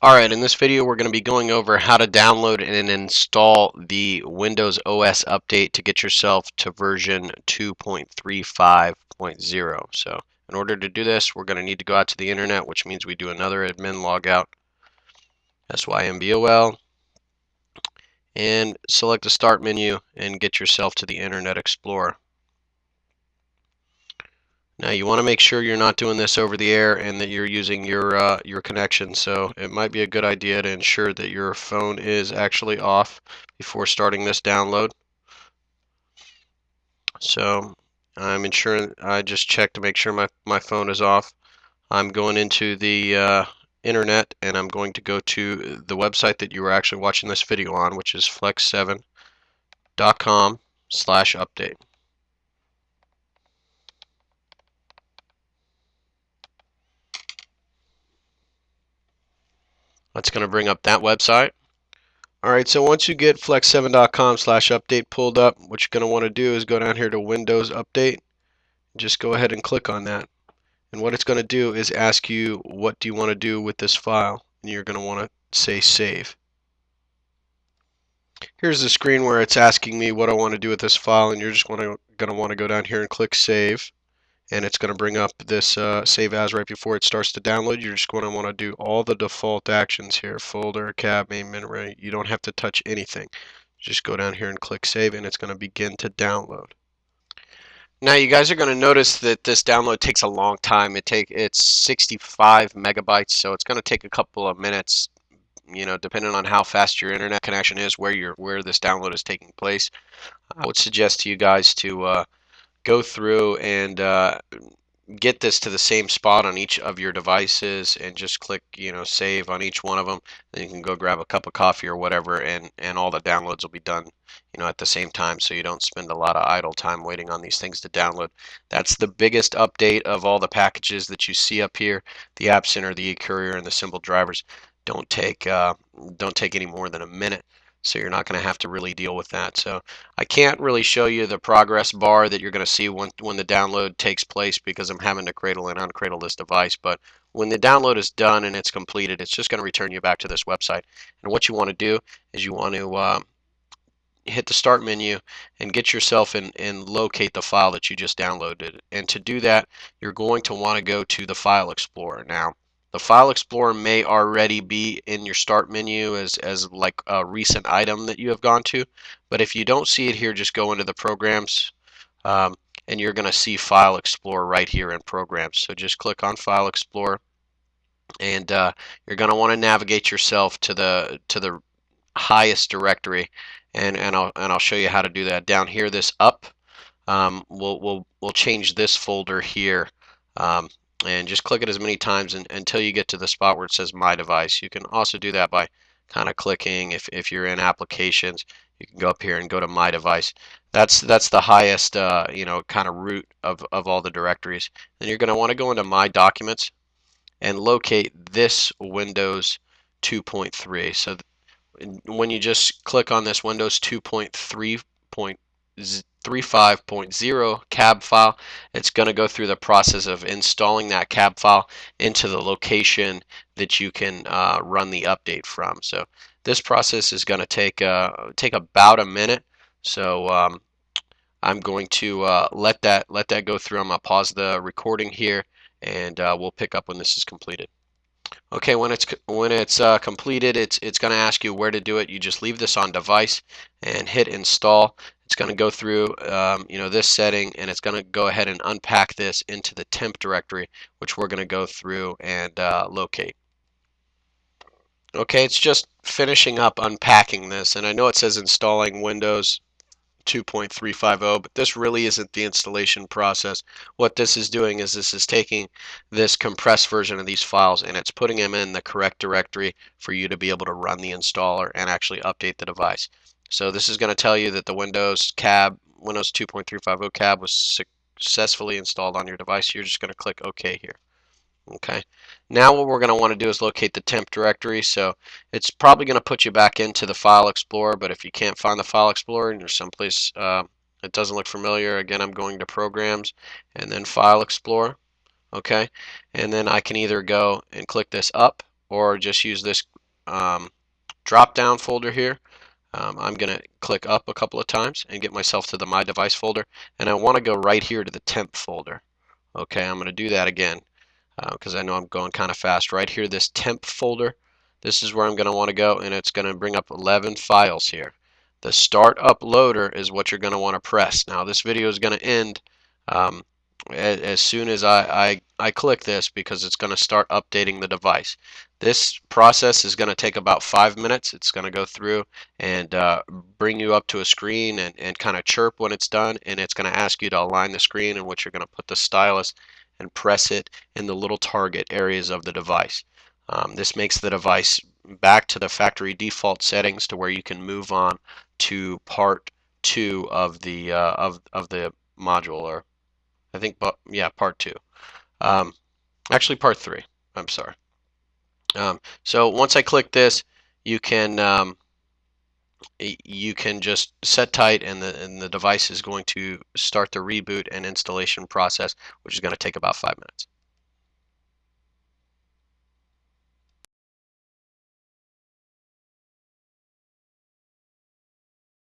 Alright, in this video we're going to be going over how to download and install the Windows OS update to get yourself to version 2.35.0. So in order to do this, we're going to need to go out to the internet, which means we do another admin logout, SYMBOL, and select the start menu and get yourself to the Internet Explorer. Now you want to make sure you're not doing this over the air and that you're using your connection. So it might be a good idea to ensure that your phone is actually off before starting this download. So I'm ensuring I just check to make sure my phone is off. I'm going into the internet and I'm going to go to the website that you were actually watching this video on, which is flex7.com/update. That's going to bring up that website. Alright, so once you get flex7.com/update pulled up, what you're going to want to do is go down here to Windows Update. Just go ahead and click on that. And what it's going to do is ask you, what do you want to do with this file? And you're going to want to say save. Here's the screen where it's asking me what I want to do with this file, and you're just going to want to go down here and click save. And it's going to bring up this save as right before it starts to download. You're just going to want to do all the default actions here, folder, cab, main memory. You don't have to touch anything. Just go down here and click save, and it's going to begin to download. Now you guys are going to notice that this download takes a long time. It's 65 megabytes, so it's going to take a couple of minutes, depending on how fast your internet connection is, where this download is taking place. I would suggest to you guys to go through and get this to the same spot on each of your devices and just click save on each one of them. Then you can go grab a cup of coffee or whatever, and all the downloads will be done at the same time, so you don't spend a lot of idle time waiting on these things to download. That's the biggest update of all the packages that you see up here. The App Center, the eCourier, and the Simple Drivers don't take any more than a minute, so you're not going to have to really deal with that. So I can't really show you the progress bar that you're going to see when the download takes place, because I'm having to cradle and uncradle this device. But when the download is done and it's completed, it's just going to return you back to this website. And what you want to do is you want to hit the start menu and get yourself and locate the file that you just downloaded. And to do that, you're going to want to go to the File Explorer. Now, the File Explorer may already be in your start menu as like a recent item that you have gone to, but if you don't see it here, just go into the Programs, and you're going to see File Explorer right here in Programs. So just click on File Explorer, and you're going to want to navigate yourself to the highest directory, and I'll show you how to do that. Down here, this up, we'll change this folder here, and just click it as many times until you get to the spot where it says My Device. You can also do that by kind of clicking. If you're in Applications, you can go up here and go to My Device. That's the highest kind of root of all the directories. Then you're going to want to go into My Documents and locate this Windows 2.3. So when you just click on this Windows 2.3.35.0 cab file, it's going to go through the process of installing that cab file into the location that you can run the update from. So this process is going to take about a minute. So I'm going to let that go through. I'm going to pause the recording here, and we'll pick up when this is completed. Okay, when it's completed, it's going to ask you where to do it. You just leave this on device and hit install. It's going to go through this setting, and it's going to go ahead and unpack this into the temp directory, which we're going to go through and locate. Okay, it's just finishing up unpacking this, and I know it says installing Windows 2.350, but this really isn't the installation process. What this is doing is this is taking this compressed version of these files and it's putting them in the correct directory for you to be able to run the installer and actually update the device. So this is going to tell you that the Windows 2.350 cab was successfully installed on your device. You're just going to click OK here. Okay, now what we're going to want to do is locate the temp directory. So it's probably going to put you back into the File Explorer, but if you can't find the File Explorer and there's someplace it doesn't look familiar, again, I'm going to Programs and then File Explorer. Okay, and then I can either go and click this up, or just use this drop down folder here. I'm going to click up a couple of times and get myself to the My Device folder, and I want to go right here to the temp folder. Okay, I'm going to do that again because I know I'm going kind of fast. Right here, this temp folder, this is where I'm going to want to go, and it's going to bring up 11 files here. The start up loader is what you're going to want to press. Now this video is going to end um, as soon as I click this, because it's going to start updating the device. This process is going to take about 5 minutes. It's going to go through and bring you up to a screen and kind of chirp when it's done, and it's going to ask you to align the screen in which you're going to put the stylus and press it in the little target areas of the device. This makes the device back to the factory default settings to where you can move on to part 2 of the of the module, or I think, but yeah, part 2. Actually, part 3. I'm sorry. So once I click this, you can just set tight, and the device is going to start the reboot and installation process, which is going to take about 5 minutes.